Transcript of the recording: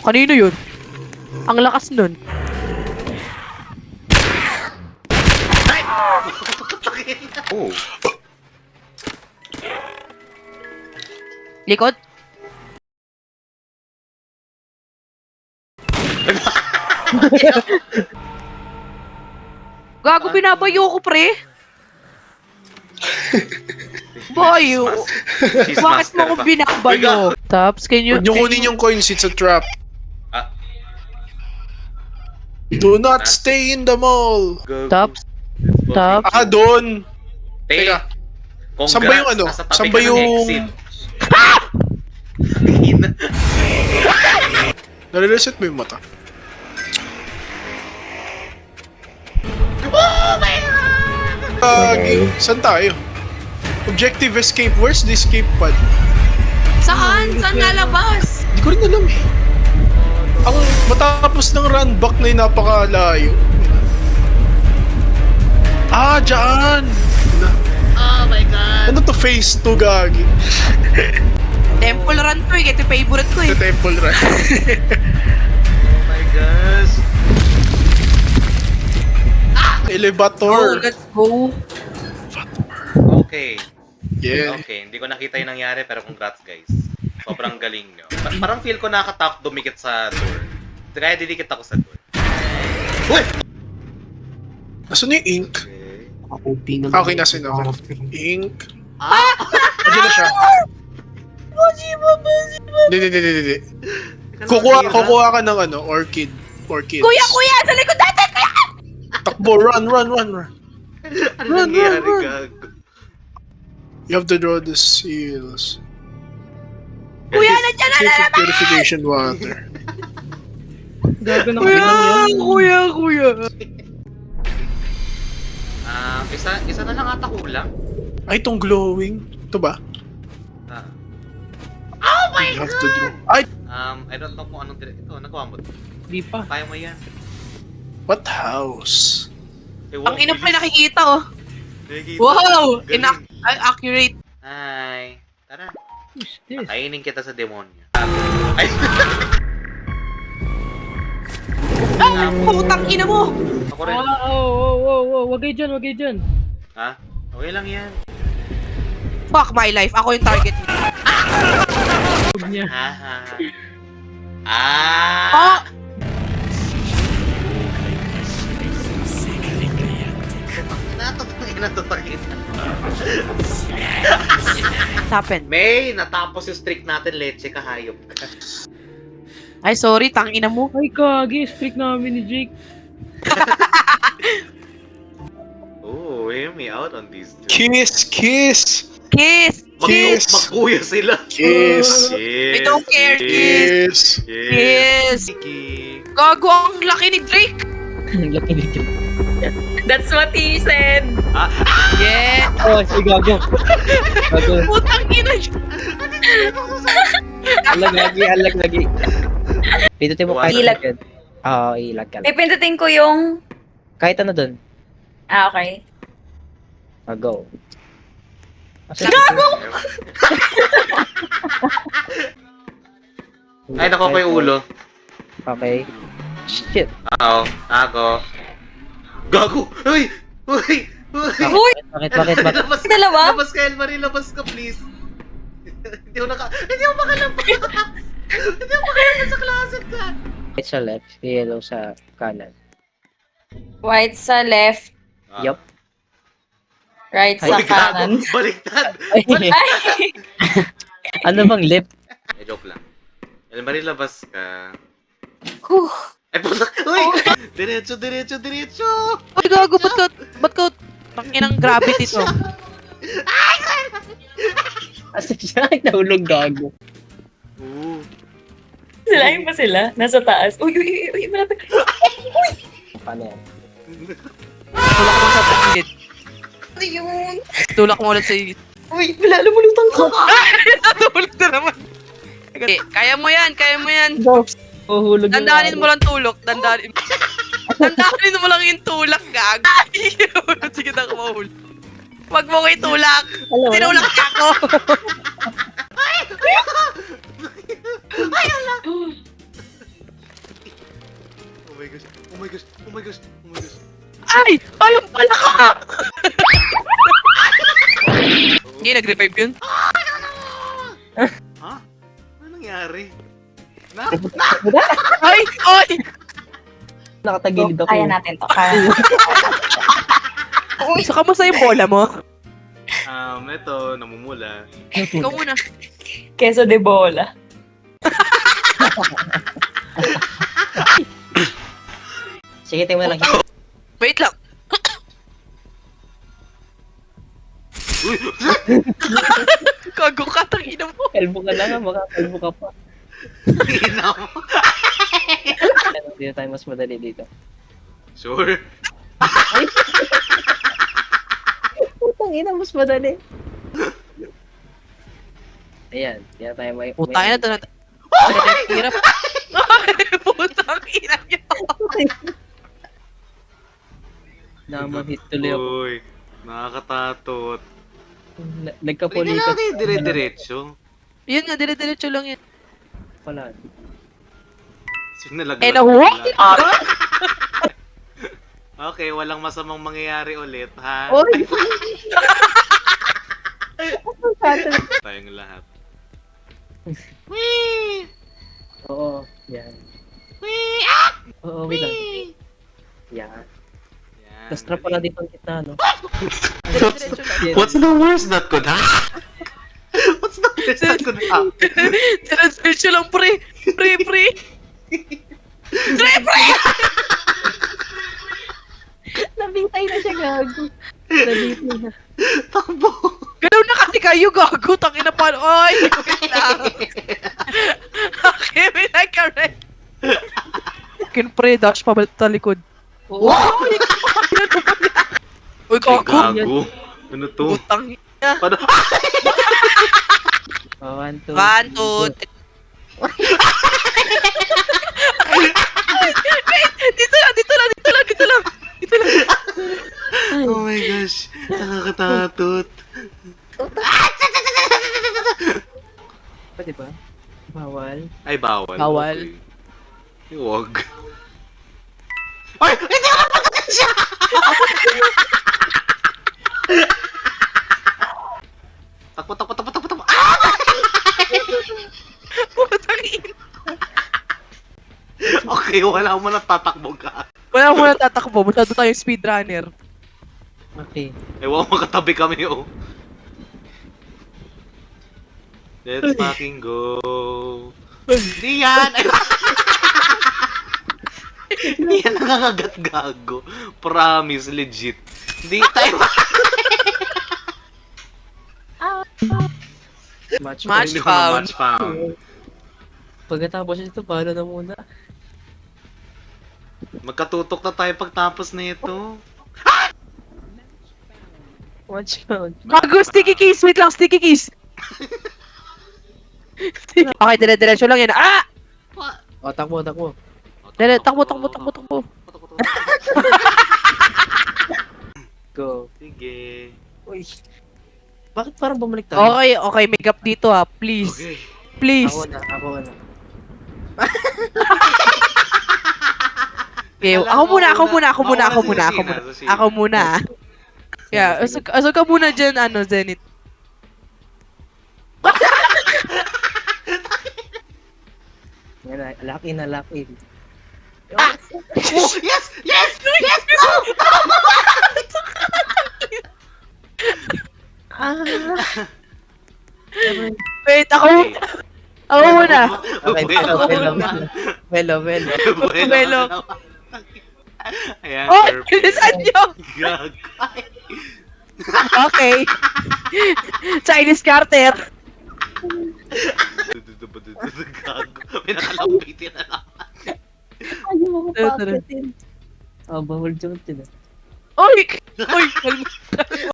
Kanino yun? Ang lakas nun. Oh. Likod? Gago, binabayo ko, pre. Bayo. She's Bakit mo master ko pa. binabayo? Tops, can you... Huwag niyo kunin yung coins, it's a trap. Ah, Do not stay in the mall. go. Tops? Tops? Ah, doon. Te, Teka. congrats, Saan ba yung ano? nasa tabi Saan ka ba ng yung- exit. Ang ina. Nare-reset mo yung mata. Saan tayo? Objective escape. Where's the escape pod? Saan? Saan nalabas? Hindi ko rin alam eh. Ang matapos ng run back na yung napakalayo. Ah, dyan! Oh my god. Ano to, phase 2 gagi? Temple Run to eh. Ito yung favorite ko eh. The temple run. Oh my gosh. Oh, Elevator. let's go. Okay. Yeah. Okay, hindi ko nakita yung nangyari pero congrats guys. Sobrang galing nyo. Parang feel ko nakatap dumikit sa door. Kaya didikit ako sa door. Uy! Nasaan yung ink? Okay. Okay, nasa na ako. Ink. Nandiyan na siya. Hindi. Kukuha ka ng ano, orchid. Orchids. Kuya! Sa likod natin! Kuya! Takbo, run. Ano nangyari, run. gago? You have to draw the seals. Kuya, nandiyan na Safe naman! purification water. Gago na Kuya! Isa na lang ata kulang. Ay, itong glowing. Ito ba? Ah. You have to draw. Ay, I don't know kung anong ito, nagawa mo. Di pa. Kaya mo yan. what house? Ang ina pa nakikita oh. Nakikita. Wow! Galing. Accurate. Hi. Tara. Who's this? Kainin kita sa demonyo. Ay. Ah! Putang ina mo! Ako rin. Wag kayo dyan. Ha? Okay lang yan. Fuck my life. Ako yung target niya. Huwag niya. Haha. Oh! Natutangin. What's happened? May, natapos yung streak natin, leche ka, hayop ka. Ay, sorry. Tang ina mo. Ay, kagi. Streak namin ni Jake. Oh, hear me out on these two. Kiss! Kiss! Kiss! Magkuya sila. Kiss! I don't care, Kiss! Kiss! Kiki. Gago, ang laki ni Drake! Ang laki ni Jake. That's what he said. Yeah! Oh, si Gago. Gago. Putang ina niya! Alag lagi. Pindutin mo kahit Ilag. agad. Oo, ilag ka lang. Pipindutin ko yung... Kahit ano dun. Ah, okay. Go. Gago! Ay, nako pa yung ulo. Okay. Shit. Oo, ako. Gago! Uy! Uy! Uy! Uy! Bakit? Labas ka! Dalawa? Labas ka, Elmarie! Labas ka, please! Hindi ako makalabas! Hindi ako makalabas sa closet ka! Right sa left, yellow sa kanan. White sa left, Yup. right sa Uy, gago! kanan. Baliktad! Ay, Ay! ano bang left? Joke lang. Elmarie, labas ka. Huh. Ay, puta! Uy! Diretso! Ay, gago, ba't ka tanginang gravity to? Asa siya? Nahulog Gago. Oo. Silahin pa sila. Nasa taas. Uy! Malapit. Paano yan? Tulak mo sa tangit. Ano yun? Tulak mo ulit sa iyo. Uy! Wala, lumulutang ko. Natulog na naman. Okay, kaya mo yan. Go. Hulog Dandanin mo lang tulok. Dandanin mo lang yung tulak, gag. Sige na ako mahulog. Wag mo ko itulak. Tinulak niya ako. my gosh. Oh my gosh. Oh my gosh. Oh my gosh. Ay! Ayun pala ka! Hindi, nag-revive yun. Ha? Ano nangyari? Na? Ay! Ay! Nakatagilid ako. Kaya natin to. Kaya. So, kamusta yung bola mo? Ito, namumula. Ikaw muna. Queso de bola. Sige, tayo mo na lang. Wait lang. Kago ka, tangina mo. Kalbo ka lang, makakalbo ka pa. Ina mo. Hindi na tayo mas madali dito. Sure. Putang ina, mas madali. Ayan, yan tayo may... Putang ina, ito na. Hirap. Ay, putang ina niyo. Naman hit tuloy ako. Uy, nakakatatot. Pwede Nagkapulikat. lang kayo dire-diretso. Yun nga, dire-diretso lang yun. Pala. Sinalaglag. Eh, nahuwa? Okay, walang masamang mangyayari ulit, ha? Oy! Tayong lahat. Oo, yan. Oo, wait lang. Yan. Yan. Tapos trap pala dito ang gitna, no? Dire-diretso lang. What's the worst that could happen? What's the worst that could happen? Dire-diretso lang, pre. Pre. Pre. Nabintay na siya, gago. Nabintay na. Takbo! Galaw na kasi kayo, gago. Tangina pa. Ay, wait lang. Okay, may nagka-red. Kin pre, dash pa balik sa likod. Oo. Uy, gago. Gago. Ano to? Putang ina. Paano? Oh, 1, 2. 1, 2, 3. Dito lang. Oh my gosh. Nakakatatot. Pwede ba? Bawal. Ay, bawal. Bawal. Okay. Huwag. Ay! Hindi ako napagdagan siya! Takbo. Ah! Putang ina. Okay, wala mo na tatakbo ka. Wala mo na tatakbo. Masyado tayong speedrunner. Okay. Ewan mo, katabi kami, oh. Let's fucking go. Hindi yan! Hindi yan nangangagat gago. Promise, legit. Hindi tayo. Match. Match. Hindi ko na match found. Pagkatapos ito, paano na muna? Magkatutok na tayo pagtapos na ito. Match found. Gago, sticky keys. Wait lang, sticky keys. Okay, dire-diretso lang yan. Ah! O, takbo. Takbo. Go. Sige. Uy. Bakit parang bumalik tayo? Okay, make up dito ha. Please. Okay. Please. Ako na. Okay, ako muna. Yeah, asog ka muna dyan, Zenith. Lock in. Oh, yes! Wait, ako muna. Okay, Melo. Melo. Ayan, Oh, perfect. bilisan nyo! Gag. Okay. Chinese Carter. Gago. May nakalapitin na lang. Ayaw mo ko Tara. pakitin. Bawal joke din. Oy! Kalma.